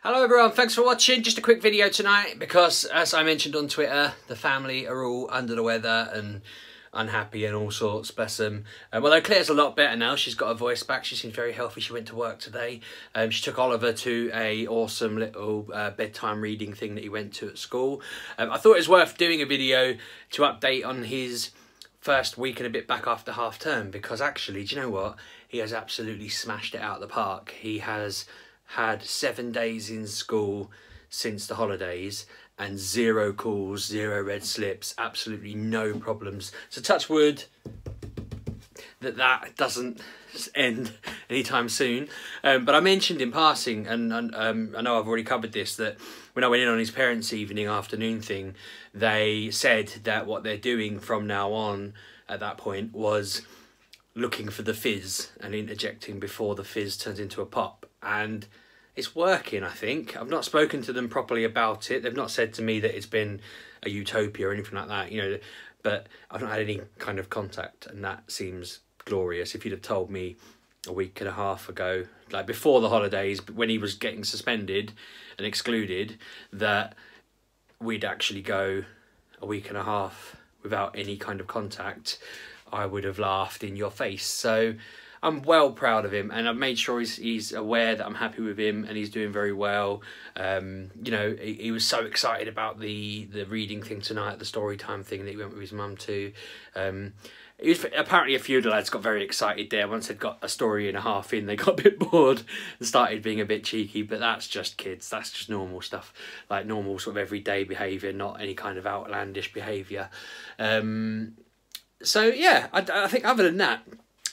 Hello everyone, thanks for watching. Just a quick video tonight because, as I mentioned on Twitter, the family are all under the weather and unhappy and all sorts, bless them. Although Claire's a lot better now, she's got her voice back, she seems very healthy. She went to work today. She took Oliver to a awesome little bedtime reading thing that he went to at school. I thought it was worth doing a video to update on his first week and a bit back after half term, because actually, do you know what? He has absolutely smashed it out of the park. He has had 7 days in school since the holidays and 0 calls, 0 red slips, absolutely no problems. So touch wood that doesn't end anytime soon. But I mentioned in passing, and I know I've already covered this, that when I went in on his parents' evening afternoon thing, they said that what they're doing from now on at that point was looking for the fizz and interjecting before the fizz turns into a pop. And it's working, I think. I've not spoken to them properly about it. They've not said to me that it's been a utopia or anything like that, you know, but I've not had any kind of contact, and that seems glorious. If you'd have told me a week and a half ago, like before the holidays, when he was getting suspended and excluded, that we'd actually go a week and a half without any kind of contact, I would have laughed in your face. So I'm well proud of him, and I've made sure he's aware that I'm happy with him and he's doing very well. You know, he was so excited about the reading thing tonight, the story time thing that he went with his mum to. Apparently a few of the lads got very excited there. Once they'd got a story and a half in, they got a bit bored and started being a bit cheeky, but that's just kids. That's just normal stuff, like normal sort of everyday behaviour, not any kind of outlandish behaviour. So yeah, I think other than that,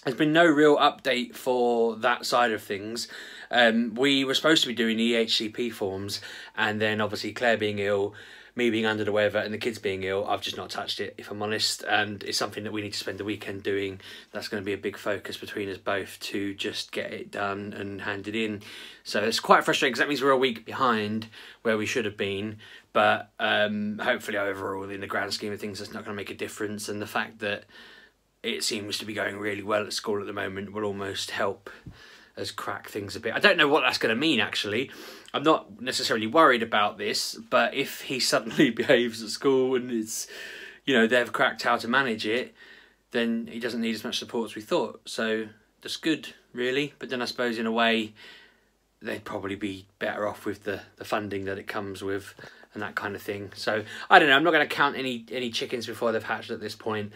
there's been no real update for that side of things. We were supposed to be doing the EHCP forms, and then obviously Claire being ill, me being under the weather, and the kids being ill, I've just not touched it, if I'm honest, and it's something that we need to spend the weekend doing. That's going to be a big focus between us both to just get it done and hand it in. So it's quite frustrating because that means we're a week behind where we should have been, but hopefully overall, in the grand scheme of things, that's not going to make a difference, and the fact that it seems to be going really well at school at the moment will almost help us crack things a bit. I don't know what that's going to mean, actually. I'm not necessarily worried about this, but if he suddenly behaves at school and it's, you know, they've cracked how to manage it, then he doesn't need as much support as we thought. So that's good, really. But then I suppose in a way, they'd probably be better off with the funding that it comes with and that kind of thing. So I don't know. I'm not going to count any chickens before they've hatched at this point.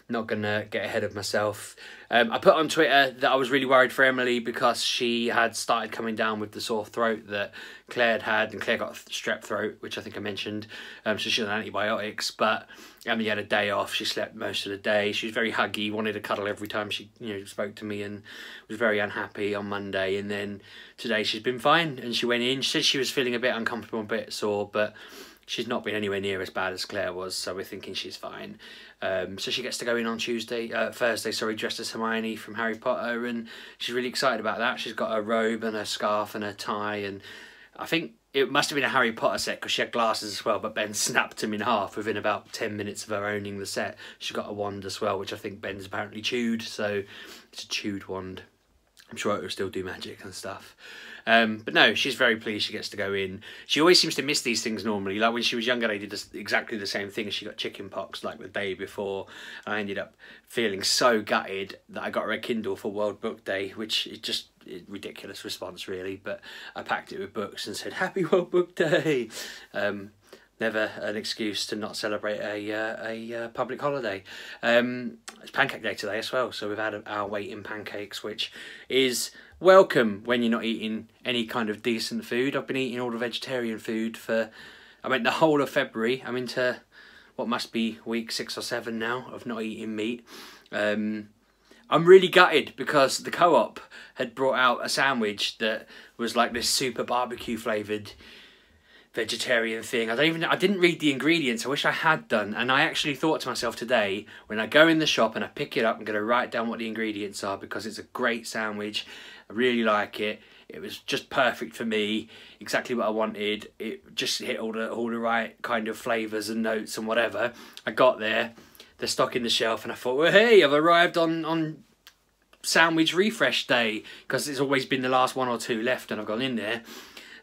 Not gonna get ahead of myself. I put on Twitter that I was really worried for Emily because she had started coming down with the sore throat that Claire had, and Claire got strep throat, which I think I mentioned. So she had antibiotics, but Emily had a day off. She slept most of the day. She was very huggy, wanted to cuddle every time she, you know, spoke to me, and was very unhappy on Monday. And then today she's been fine, and she went in. She said she was feeling a bit uncomfortable, a bit sore, but she's not been anywhere near as bad as Claire was, so we're thinking she's fine. So she gets to go in on Thursday, dressed as Hermione from Harry Potter, and she's really excited about that. She's got her robe and her scarf and her tie, and I think it must have been a Harry Potter set because she had glasses as well, but Ben snapped him in half within about 10 minutes of her owning the set. She got a wand as well, which I think Ben's apparently chewed, so it's a chewed wand. I'm sure it will still do magic and stuff. But no, she's very pleased she gets to go in. She always seems to miss these things normally. Like when she was younger, they did exactly the same thing. She got chicken pox like the day before. And I ended up feeling so gutted that I got her a Kindle for World Book Day, which is just a ridiculous response, really. But I packed it with books and said, "Happy World Book Day." Never an excuse to not celebrate a public holiday. It's Pancake Day today as well, so we've had our weight in pancakes, which is welcome when you're not eating any kind of decent food. I've been eating all the vegetarian food for, the whole of February. I'm into what must be week 6 or 7 now of not eating meat. I'm really gutted because the Co-op had brought out a sandwich that was like this super barbecue flavoured vegetarian thing. I didn't read the ingredients. I wish I had done, and I actually thought to myself today, when I go in the shop and I pick it up, I'm going to write down what the ingredients are, because it's a great sandwich. I really like it. It was just perfect for me, exactly what I wanted. It just hit all the right kind of flavours and notes and whatever. I got there, they're stocking the shelf, and I thought, well, hey, I've arrived on sandwich refresh day, because it's always been the last 1 or 2 left, and I've gone in there.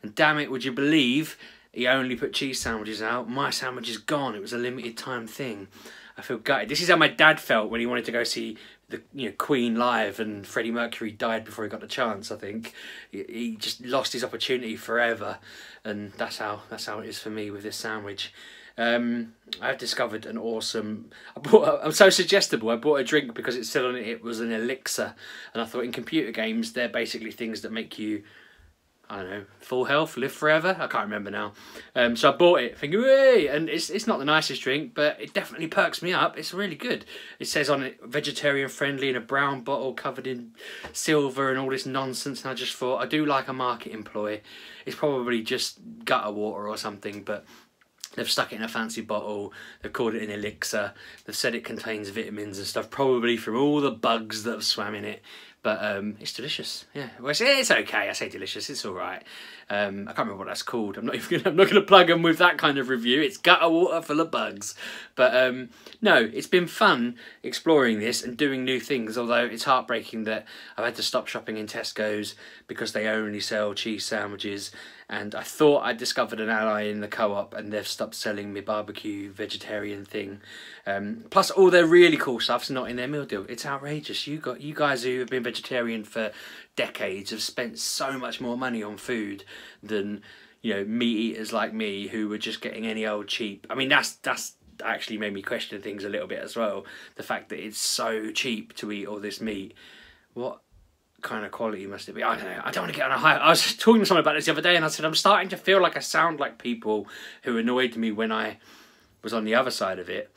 And damn it, would you believe he only put cheese sandwiches out? My sandwich is gone. It was a limited time thing. I feel gutted. This is how my dad felt when he wanted to go see the Queen live, and Freddie Mercury died before he got the chance. I think he just lost his opportunity forever, and that's how it is for me with this sandwich. I've discovered an awesome... I'm so suggestible. I bought a drink because it said on it it was an elixir, and I thought in computer games they're basically things that make you, I don't know, full health, live forever. I can't remember now. So I bought it thinking, hey! And it's not the nicest drink, but it definitely perks me up. It's really good. It says on it vegetarian friendly in a brown bottle covered in silver and all this nonsense. And I just thought, I do like a marketing ploy. It's probably just gutter water or something, but they've stuck it in a fancy bottle. They've called it an elixir. They've said it contains vitamins and stuff, probably from all the bugs that have swam in it. But it's delicious. Yeah, well, it's okay. I say delicious. It's all right. I can't remember what that's called. I'm not going to plug them with that kind of review. It's gutter water full of bugs. But no, it's been fun exploring this and doing new things. Although it's heartbreaking that I've had to stop shopping in Tesco's because they only sell cheese sandwiches. And I thought I'd discovered an ally in the Co-op, and they've stopped selling me barbecue vegetarian thing. Plus, all their really cool stuff's not in their meal deal. It's outrageous. You guys who have been vegetarian for decades have spent so much more money on food than, you know, meat eaters like me who were just getting any old cheap. I mean, that's actually made me question things a little bit as well. The fact that it's so cheap to eat all this meat. What kind of quality must it be? I don't know. I don't want to get on a high. I was talking to someone about this the other day, and I said I'm starting to feel like I sound like people who annoyed me when I was on the other side of it,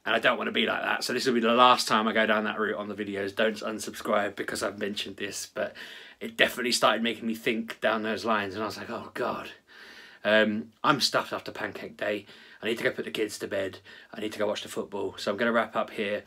and I don't want to be like that. So this will be the last time I go down that route on the videos. Don't unsubscribe because I've mentioned this, but it definitely started making me think down those lines, and I was like, oh God. I'm stuffed after Pancake Day. I need to go put the kids to bed. I need to go watch the football. So I'm going to wrap up here.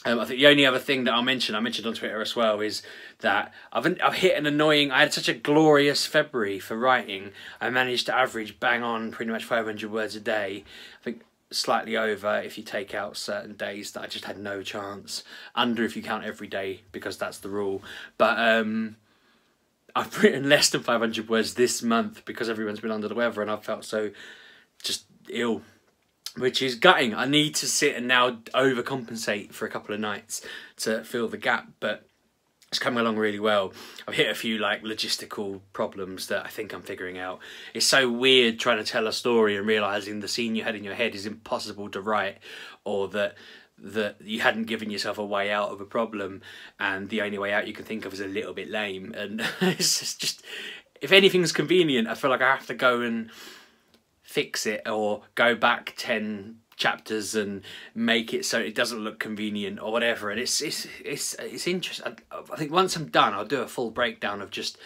I think the only other thing that I mentioned on Twitter as well, is that I've hit an annoying... I had such a glorious February for writing. I managed to average bang on pretty much 500 words a day. I think slightly over if you take out certain days that I just had no chance. Under if you count every day, because that's the rule. But I've written less than 500 words this month because everyone's been under the weather, and I've felt so just ill, which is gutting. I need to sit and now overcompensate for a couple of nights to fill the gap, but it's coming along really well. I've hit a few like logistical problems that I think I'm figuring out. It's so weird trying to tell a story and realising the scene you had in your head is impossible to write, or that you hadn't given yourself a way out of a problem, and the only way out you can think of is a little bit lame. And it's just, if anything's convenient, I feel like I have to go and fix it, or go back 10 chapters and make it so it doesn't look convenient or whatever. And it's interesting. I think once I'm done, I'll do a full breakdown of just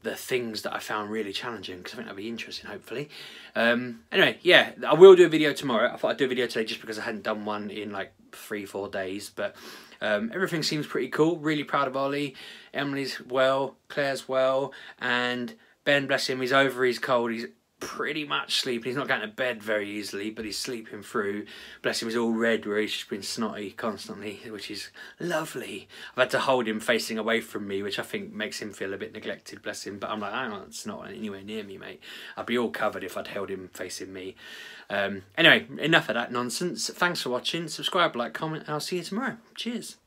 the things that I found really challenging, because I think that'll be interesting, hopefully. Anyway, yeah, I will do a video tomorrow. I thought I'd do a video today just because I hadn't done one in like 3-4 days, but everything seems pretty cool. Really proud of Ollie. Emily's well, Claire's well, and Ben, bless him, he's over his cold. He's pretty much sleeping. He's not going to bed very easily, but he's sleeping through. Bless him, he's all red where he's just been snotty constantly, which is lovely. I've had to hold him facing away from me, which I think makes him feel a bit neglected, bless him. But I'm like, I don't, it's not anywhere near me, mate. I'd be all covered if I'd held him facing me. Anyway, enough of that nonsense. Thanks for watching. Subscribe, like, comment, and I'll see you tomorrow. Cheers.